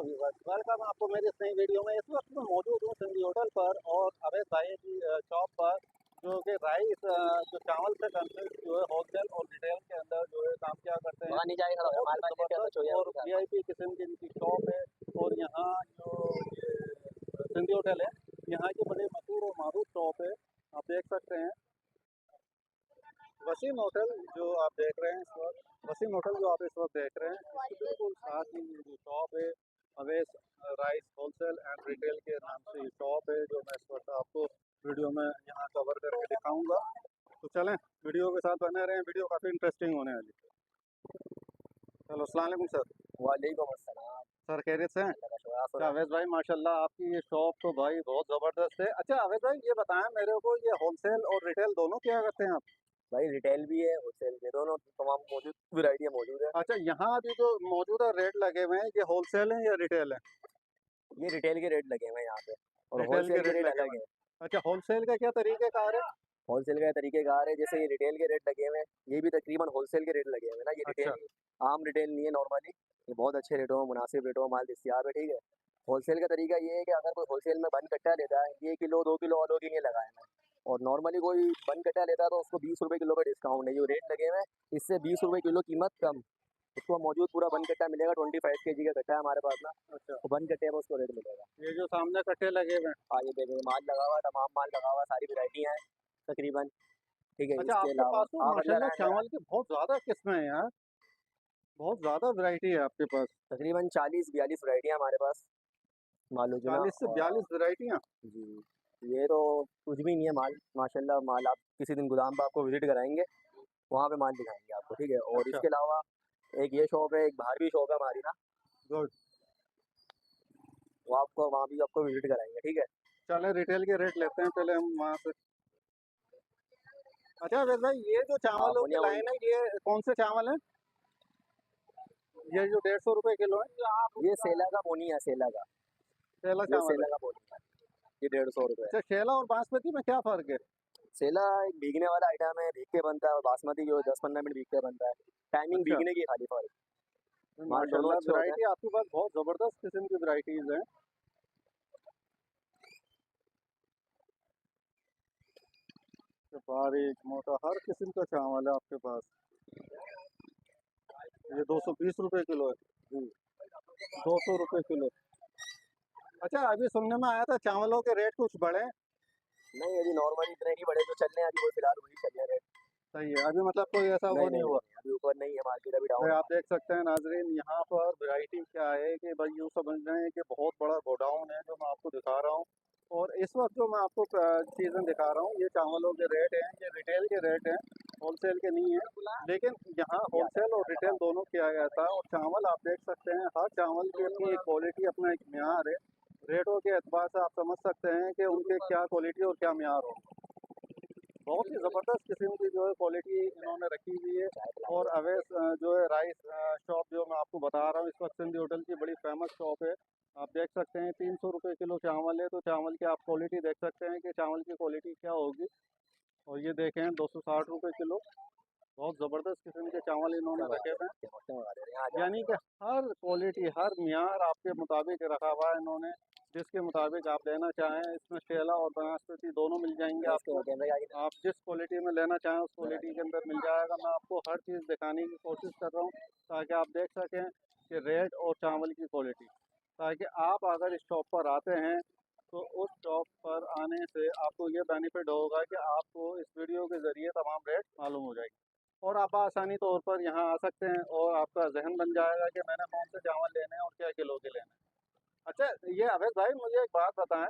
Viewers, welcome आपको मेरी इस नई वीडियो में। इस वक्त मैं मौजूद हूँ सिंधी होटल पर और अवैध भाई की शॉप पर, जो कि राइस जो चावल से कंसिस्ट जो है होलसेल और रिटेल के अंदर जो है काम किया करते हैं। वहाँ नहीं जाएगा तो बहुत माल ही वाल लेके ज़बरदस्त तो चाहिए और वीआईपी किस्म की इनकी शॉप है। और यहाँ जो ये सिंधी होटल है, यहाँ की बड़ी मशहूर और मारूफ शॉप है। आप देख सकते हैं वसीम होटल जो आप देख रहे हैं इस वक्त, वसीम होटल जो आप इस वक्त देख रहे हैं, इसके बिल्कुल साथ ही ये जो शॉप है Avesh rice wholesale and retail के नाम से ये शॉप है, जो मैं इस वक्त आपको वीडियो में यहाँ कवर करके दिखाऊंगा। तो चलें वीडियो के साथ बने रहें, वीडियो काफ़ी इंटरेस्टिंग होने वाली है। चलो अस्सलाम वालेकुम सर। वालेकुम अस्सलाम। सर खैरियत से हैं? अल्लाह का शुक्र। अच्छा अवैध भाई, माशाल्लाह आपकी ये शॉप तो भाई बहुत ज़बरदस्त है। अच्छा अवैध भाई ये बताएं मेरे को, ये होलसेल और रिटेल दोनों क्या करते हैं आप? भाई रिटेल भी है होलसेल भी है, दोनों तमाम मौजूद वैरायटियाँ मौजूद है। अच्छा यहाँ अभी जो मौजूदा रेट लगे हुए हैं, ये होलसेल है या रिटेल है? ये रिटेल के रेट लगे हुए हैं यहाँ पे और रिटेल के होलसेल के रेट रेट लगे हुए अलग है। हैं। अच्छा होलसेल का क्या तरीक़ेकार है? होलसेल का तरीक़ेकार है, जैसे ये रिटेल के रेट लगे हुए हैं, ये भी तकरीबन होलसेल के रेट लगे हुए हैं ना। ये अच्छा। रिटेल आम रिटेल नहीं है नॉर्मली, ये बहुत अच्छे रेटों में मुनासिब रेटों में माल दस्तियाब है, ठीक है। होलसेल का तरीका ये है कि अगर कोई होलसेल में बंद कट्टा लेता है, 1 किलो 2 किलो वालों की नहीं लगाए हैं, और नॉर्मली कोई बंद कट्टा लेता है तो उसको 20 रुपये किलो का डिस्काउंट है। जो रेट लगे हुए हैं इससे 20 रुपये किलो कीमत कम, उसको मौजूद पूरा बंद कट्टा मिलेगा। 25 केजी का कट्टा है हमारे पास ना, अच्छा तो बंद कट्टे में उसको रेट मिलेगा। ये जो सामने कट्टे लगे हुए हैं। हाँ ये देखेंगे माल लगा हुआ है, तमाम माल लगा हुआ है, सारी वैरायटियाँ हैं तकरीबन, ठीक है। अच्छा इसके आपके अलावा पास तो आप अंदर माशाल्लाह आए, अंदर आए। चावल की बहुत ज़्यादा किस्में हैं यार, बहुत ज़्यादा वैरायटी है आपके पास। तकरीबन 40-42 वैरायटियाँ हमारे पास माल जो ना। 40 से और 42 वैरायटियाँ। जी, ये तो कुछ भी नहीं है माल, माशाल्लाह माल। आप किसी दिन गोदाम पर आपको विजिट कराएंगे, वहाँ पे माल दिखाएंगे आपको, ठीक है। और अच्छा इसके अलावा एक ये शॉप है, एक बाहर भी शॉप है हमारी ना, गुड। वो आपको वहाँ भी आपको विजिट कराएंगे, ठीक है। चले रिटेल के रेट लेते हैं पहले हम वहाँ से। अच्छा अवैध भाई ये जो हाँ चावलों की बोलिए बोलिए। लाइन है, ये कौन से चावल हैं? ये जो 150 रुपए किलो है, ये सेला का पोनी है, सेला का। सेला ये चावल सेला है। का पोनी है, ये 150 रुपये है। अच्छा शेला और बासमती में क्या फ़र्क है? सेला एक भीगने वाला आइटम है, भीग के बनता है, और बासमती जो है 10-15 मिनट भीग के बनता है। टाइमिंग अच्छा भीगने की खाली फर्क। माल दोनों माशाल्लाह अच्छे होते हैं। वैरायटी आपके पास बहुत ज़बरदस्त किस्म की वैरायटीज़ हैं। तो बारीक मोटा हर किस्म का चावल है आपके पास। ये 220 रुपए किलो है। जी। 200 रुपए किलो। अच्छा अभी सुनने में आया था चावलों के रेट कुछ बढ़े। नहीं अभी नॉर्मली इतने नहीं बड़े जो चल रहे हैं अभी, वो फिलहाल वही चल रहे हैं। सही है, अभी मतलब कोई ऐसा वो नहीं नहीं नहीं नहीं हुआ। नहीं, अभी ऊपर नहीं है, मार्केट अभी भाई डाउन है आप देख मार्केट। सकते हैं नाजरीन, यहाँ पर वैरायटी क्या है कि भाई यूँ समझ रहे हैं कि बहुत बड़ा गोडाउन है जो मैं आपको दिखा रहा हूँ। और इस वक्त जो मैं आपको चीज़ें दिखा रहा हूँ, ये चावलों के रेट हैं, ये रिटेल के रेट हैं, होलसेल के नहीं है। लेकिन यहाँ ये आता होलसेल है, और आता रिटेल है। दोनों किया गया था। और चावल आप देख सकते हैं, हर चावल की अपनी एक क्वालिटी, अपना एक म्यार है। रेटों के एतबार से आप समझ सकते हैं कि उनके क्या क्वालिटी और क्या म्यार हो। बहुत ही ज़बरदस्त किस्म की जो है क्वालिटी इन्होंने रखी हुई है। चाय पिला और दो। अवैस जो है राइस शॉप जो मैं आपको बता रहा हूँ, इस वक्त सिंधी होटल की बड़ी फेमस शॉप है। आप देख सकते हैं 300 रुपये किलो चावल है, तो चावल की आप क्वालिटी देख सकते हैं कि चावल की क्वालिटी क्या होगी। और ये देखें 260 रुपये किलो, बहुत ज़बरदस्त किस्म के चावल क्या इन्होंने मंगा रखे दे हुए हैं। रहे हैं, क्या मंगा दे रहे हैं, यहाँ आ जाओ यानी अपने कि पास। हर क्वालिटी हर मियार आपके मुताबिक रखा हुआ है इन्होंने, जिसके मुताबिक आप लेना चाहें। इसमें शेला और बनास्पति दोनों मिल जाएंगे अरे इसके आपको। कैमरे के आगे ना, आप जिस क्वालिटी में लेना चाहें उस इधर आ क्वालिटी जाओ। के अंदर मिल जाएगा। मैं आपको हर चीज़ दिखाने की कोशिश कर रहा हूँ ताकि आप देख सकें कि रेट और चावल की क्वालिटी, ताकि आप अगर इस शॉप पर आते हैं तो उस शॉप पर आने से आपको ये बेनिफिट होगा कि आपको इस वीडियो के ज़रिए तमाम रेट मालूम हो जाएगी। और आप आसानी तौर पर यहाँ आ सकते हैं और आपका जहन बन जाएगा कि मैंने कौन से चावल लेने हैं और क्या किलो के लेने हैं। अच्छा ये अवैध भाई मुझे एक बात बताएं,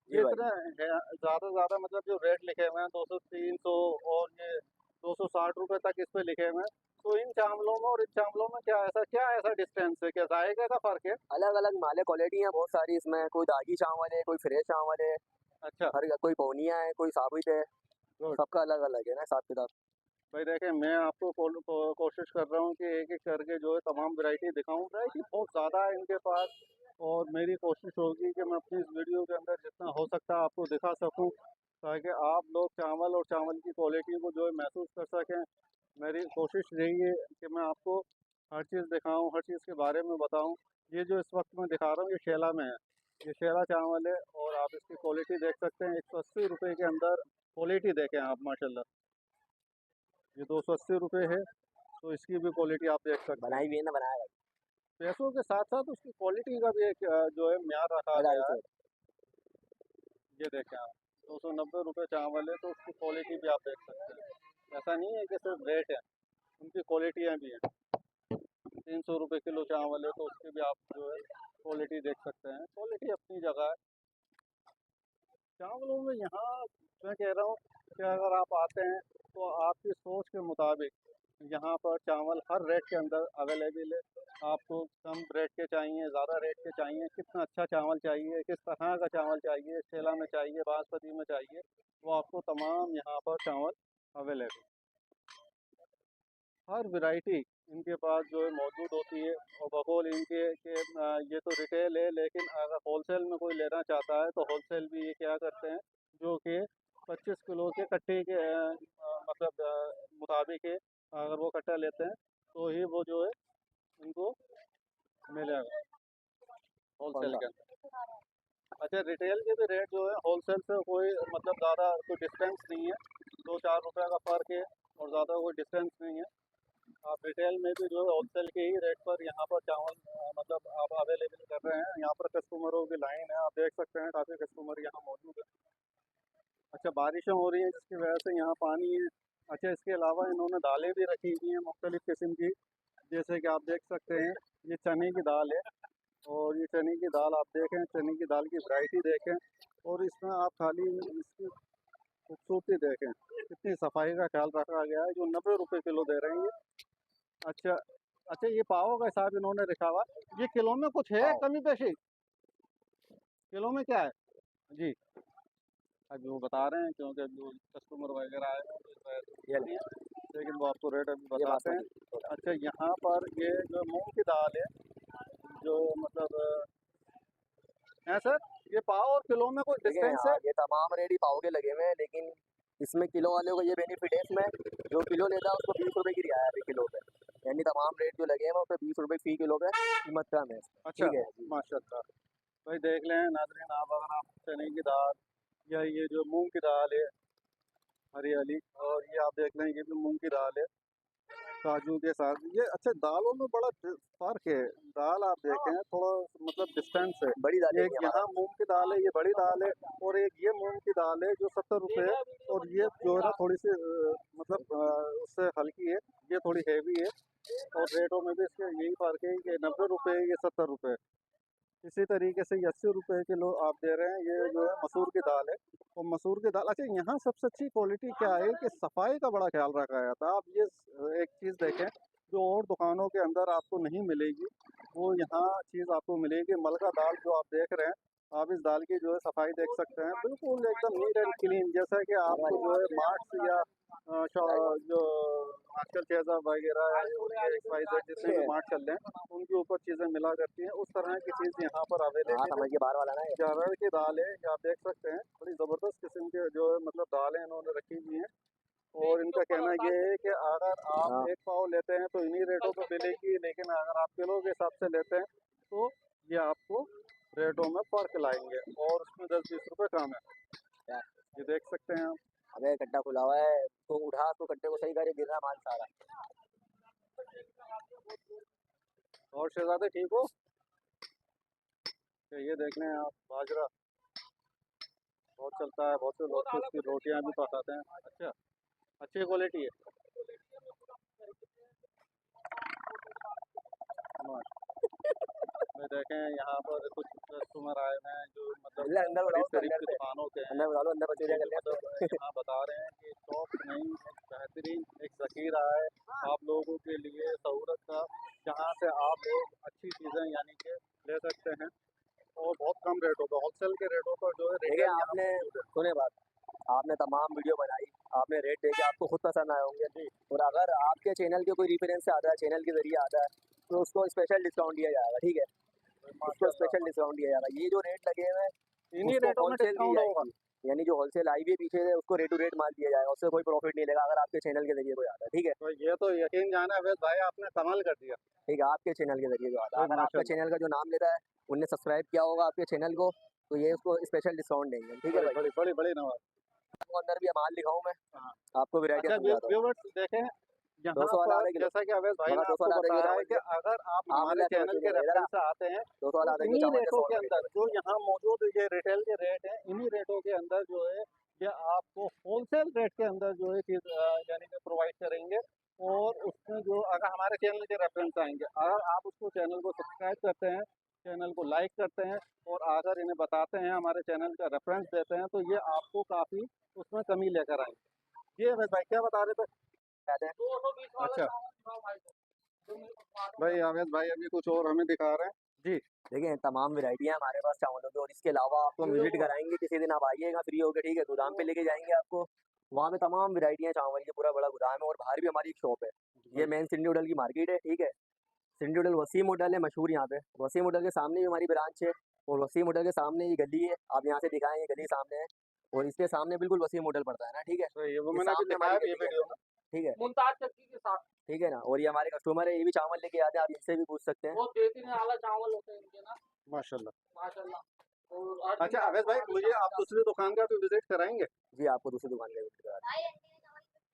जी ये भाई। इतने ज़्यादा ज़्यादा मतलब जो रेट लिखे हुए हैं 200 300 और ये 260 रुपये तक इस पे लिखे हुए हैं, तो इन चावलों में और इन चावलों में क्या ऐसा डिस्टेंस है, क्या जायके का फ़र्क है? अलग अलग माल है, क्वालिटी है बहुत सारी इसमें, कोई दागी चावल है, कोई फ्रेश चावल है, अच्छा हर कोई पौनिया है, कोई साबुत है। गुड। सबका अलग अलग है ना हिसाब किताब। भाई देखें मैं आपको कोशिश कर रहा हूँ कि एक एक करके जो है तमाम वैरायटी दिखाऊँ। वैरायटी बहुत ज़्यादा है इनके पास, और मेरी कोशिश होगी कि मैं अपनी इस वीडियो के अंदर जितना हो सकता है आपको दिखा सकूँ, ताकि आप लोग चावल और चावल की क्वालिटी को जो है महसूस कर सकें। मेरी कोशिश यही है कि मैं आपको हर चीज़ दिखाऊँ, हर चीज़ के बारे में बताऊँ, ये जो इस वक्त मैं दिखा रहा हूँ ये शेला में है, ये शेला चावल है और आप इसकी क्वालिटी देख सकते हैं। 180 रुपये के अंदर क्वालिटी देखें आप माशाल्लाह, ये 280 रुपये है, तो इसकी भी क्वालिटी आप देख सकते हैं। बनाई भी है ना, बनाया है। पैसों के साथ साथ उसकी क्वालिटी का भी एक जो है म्यार रखा लगा गया है। इसे। ये देखें आप, 290 रुपये चावल है, तो उसकी क्वालिटी भी आप देख सकते हैं। ऐसा नहीं है कि सिर्फ रेट है, उनकी क्वालिटियाँ भी हैं। 300 रुपये किलो चावल है, तो उसकी भी आप जो है क्वालिटी देख सकते हैं। क्वालिटी अपनी जगह है चावलों में। यहाँ मैं कह रहा हूँ कि अगर आप आते हैं तो आपकी सोच के मुताबिक यहाँ पर चावल हर रेट के अंदर अवेलेबल है। आपको कम रेट के चाहिए, ज़्यादा रेट के चाहिए, कितना अच्छा चावल चाहिए, किस तरह का चावल चाहिए, सेला में चाहिए, बासमती में चाहिए, वो आपको तमाम यहाँ पर चावल अवेलेबल, हर वैरायटी इनके पास जो है मौजूद होती है। और बकौल इनके के ये तो रिटेल है, लेकिन अगर होलसेल में कोई लेना चाहता है तो होलसेल भी ये क्या करते हैं, जो कि 25 किलो के कट्टे के मतलब मुताबिक है, अगर वो कट्टा लेते हैं तो ही वो जो है उनको मिलेगा कौन होलसेल सा? के अंदर। अच्छा, रिटेल के भी रेट जो है होलसेल से कोई मतलब ज़्यादा कोई डिफरेंस नहीं है, 2-4 रुपये का फ़र्क है और ज़्यादा कोई डिफरेंस नहीं है। आप रिटेल में भी जो है होलसेल के ही रेट पर यहाँ पर चावल मतलब आप अवेलेबल कर रहे हैं। यहाँ पर कस्टमरों की लाइन है, आप देख सकते हैं, काफ़ी कस्टमर यहाँ मौजूद है। अच्छा, बारिशें हो रही हैं जिसकी वजह से यहाँ पानी है। अच्छा, इसके अलावा इन्होंने दालें भी रखी हुई हैं मुख्तलिफ़ किस्म की, जैसे कि आप देख सकते हैं ये चने की दाल है। और ये चने की दाल आप देखें, चने की दाल की वैरायटी देखें, और इसमें आप खाली इसकी खूबसूरती देखें, कितनी सफाई का ख्याल रखा गया है। जो 90 रुपये किलो दे रहे हैं ये। अच्छा, अच्छा, ये पाव का हिसाब इन्होंने रखा हुआ, ये किलो में कुछ है पाव। कमी पेशी? किलो में क्या है जी? अभी वो बता रहे हैं क्योंकि जो कस्टमर वगैरह आए हैं तो इस वजह से ये पूछ ले, लिए, लेकिन वो आपको रेट अभी ये बताते हैं। बासमती छोटा। अच्छा, यहाँ पर ये जो मूंग की दाल है, जो मतलब है सर, ये पाव और किलो में कोई देखिए डिफरेंस है? हाँ, ये तमाम रेट ही पाव के लगे हुए हैं, लेकिन इसमें किलो वाले को ये बेनिफिट है, इसमें जो किलो लेता है उसको 20 रुपए की रियायत है अभी किलो पे। यानी तमाम रेट जो लगे हैं वो पे 20 रुपए फी किलो पे कीमत कम है इसमें। अच्छा, ठीक है जी। माशाल्लाह। भाई देख लें नाज़रीन, आप अगर आप चने की दाल या ये जो मूंग की दाल है हरी वाली, और ये आप देख लें ये भी मूंग की दाल है काजू के साथ ये। अच्छा, दालों में बड़ा फर्क है। दाल आप देखें थोड़ा मतलब डिस्टेंस है। बड़ी दालें ये भी एक हमारा। यहाँ मूंग की दाल है, ये बड़ी दाल है, और एक ये मूंग की दाल है जो 70 रुपये है। और ये जो है ना थोड़ी सी मतलब उससे हल्की है, ये थोड़ी हैवी है। और रेटों में भी इसके यही फ़र्क है कि 90 रुपये, ये 70 रुपये। इसी तरीके से ये 80 रुपये किलो आप दे रहे हैं ये जो है मसूर की दाल है। और मसूर की दाल, अच्छा यहाँ सबसे अच्छी क्वालिटी क्या है कि सफाई का बड़ा ख्याल रखा गया था। आप ये एक चीज़ देखें जो और दुकानों के अंदर आपको नहीं मिलेगी, वो यहाँ चीज़ आपको मिलेगी। मलका दाल जो आप देख रहे हैं, आप इस दाल की जो है सफाई देख सकते हैं, बिल्कुल एकदम नीट एंड क्लीन, जैसा कि आपको जो है मार्ट्स या जो आजकल चेज़ा वगैरह और ये XYZ जितने भी मार्ट चल रहे हैं उनके ऊपर चीज़ें मिला करती हैं, उस तरह की चीज़ यहाँ पर हाँ अवेलेबल है। समझ के बाहर वाला ना ये। ये अरहर की दाल है, ये आप देख सकते हैं, बड़ी ज़बरदस्त किस्म के जो है मतलब दालें इन्होंने रखी हुई हैं। और इनका कहना ये है कि अगर हाँ आप एक पाव लेते हैं तो इन्हीं रेटों पे मिलेगी, लेकिन अगर आप किलो के हिसाब से लेते हैं तो ये आपको रेटों में फ़र्क लाएंगे, और उसमें 10-20 रुपये कम है। क्या? ये देख सकते हैं आप। अबे गड्ढा खुला हुआ है, तो उठा तो गड्ढे को सही करे, गिर रहा माल सारा। और शहजादे ठीक हो? तो ये देख लें आप, बाजरा बहुत चलता है, बहुत से लोग तो इसकी रोटियां भी पकाते हैं। अच्छा, अच्छी क्वालिटी है। में देखें यहाँ पर कुछ कस्टमर आए हुए हैं जो मतलब अंदर अंदर करीब बुलाओ उसको, करीब अंदर की से दुकानों के हैं। अंदर बुला लो, अंदर बच्चे ये क्या कर भी रहे मतलब हैं। यहाँ बता रहे हैं कि शॉप नहीं, एक बेहतरीन एक ज़ख़ीरा है आप लोगों के लिए सहूलत का, जहाँ से आप लोग अच्छी चीज़ें यानी कि ले सकते हैं, और बहुत कम रेटों पर, होलसेल के रेटों पर जो है देखिए रिटेल यहाँ आपने, मौजूद है। सुने बात, आपने तमाम वीडियो बनाई, आपने रेट देखे, आपको खुद पसंद आए होंगे। जी, और अगर आपके चैनल के कोई रेफरेंस से आता है, चैनल के जरिए आता है, तो उसको स्पेशल डिस्काउंट दिया जाएगा। ठीक है, उसको माशाल्लाह, स्पेशल डिस्काउंट दिया जाएगा। ये जो रेट लगे हुए हैं इन्हीं उसको रेटों में होलसेल दी डिस्काउंट होगा। जाएगी। यानी जो होलसेल आई भी है पीछे से उसको रेट टू रेट माल दिया जाएगा, उससे कोई प्रॉफिट नहीं लेगा अगर आपके चैनल के जरिए कोई आता है, ठीक है। तो ये तो यकीन जाना अवैध भाई, आपने कमाल कर दिया। ठीक है, आपके चैनल के जरिए जो आता है, भाई अगर आपका माशाल्लाह। चैनल का जो नाम लेता है, उनने सब्सक्राइब किया होगा आपके चैनल को, तो ये उसको स्पेशल डिस्काउंट देंगे, ठीक है बड़ी भाई। बड़ी बड़ी बड़ी नवाज। आपको अंदर भी माल दिखाऊं मैं, हाँ। आपको वैरायटी अच्छा समझाता हूँ। व्यूवर्स देखें, यहाँ 200 वाला पर आधा किलो, जैसा कि अवैध भाई मगर ने 200 आपको वाला आधा किलो बताया है चावल कि दे, अगर आप आप हमारे मिला के चैनल बच्चे के दे इधर आ, रेफरेंस से आते हैं 200 तो वाला आधा किलो इन्हीं चावल दे, रेटों 100 के रुपये अंदर जो यहाँ मौजूद ये रिटेल के रेट हैं, इन्हीं रेटों के अंदर जो है ये आपको होलसेल रेट के अंदर जो है चीज़ यानी कि प्रोवाइड करेंगे। और उसमें जो अगर हमारे चैनल के रेफरेंस आएंगे, अगर आप उसको चैनल को सब्सक्राइब करते हैं, चैनल को लाइक करते हैं और अगर इन्हें बताते हैं, हमारे चैनल का रेफरेंस देते हैं, तो ये आपको काफ़ी उसमें कमी लेकर आएंगे। ये अवैध भाई क्या बता रहे थे? कहते हैं। अच्छा भाई अवैध भाई अभी कुछ और हमें दिखा रहे हैं जी। देखिए तमाम वैरायटी है हमारे पास चावलों की, और इसके अलावा आपको हम विजिट कराएंगे किसी दिन, आप आइएगा फ्री होकर, ठीक है, गोदाम पे लेके जाएंगे आपको, वहाँ पे तमाम वैरायटी है चावल की, पूरा बड़ा गोदाम है, और बाहर भी हमारी एक शॉप है। ये मेन सिंधी होटल की मार्केट है, ठीक है। सिंधी होटल वसीम होटल है मशहूर यहाँ पे, वसीम होटल के सामने ही हमारी ब्रांच है, और वसीम होटल के सामने ये गली है, आप यहाँ से दिखाएं, ये गली सामने है, और इसके सामने बिल्कुल वसीम होटल पड़ता है ना, ठीक है। तो ये वो ये मैंने अभी सामने हमारी दिखाया भी ये गली है, वीडियो में। ठीक है, मुमताज चक्की के साथ ठीक है ना। और ये हमारे कस्टमर है, ये भी चावल लेके आते हैं, आप इनसे भी पूछ सकते हैं। वो देती ने आला चावल होते हैं इनके ना, माशाल्लाह। माशाल्लाह। और हर अच्छा दिन अवैध भाई आपको मुझे आप चावल दूसरी दुकान का भी विजिट कराएंगे? जी आपको दूसरी दुकान पे विजिट करा दें।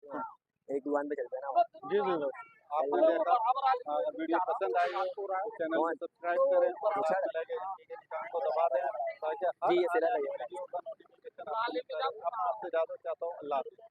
हाँ। एक दुकान पे चलते हैं ना, जी जी भाई, आपने चल देखा, बराबर आज अगर वीडियो पसंद आई हो तो चैनल को कौन सब्सक्राइब करें और पूछा साथ में लगे घंटी के निशान को दबा दें ताकि जी, हर ये आने सिला वाली लगे। वीडियो का नोटिफिकेशन आपको मिलता रहे। अब मैं आपसे इजाज़त चाहता हूँ, अल्लाह हाफ़िज़।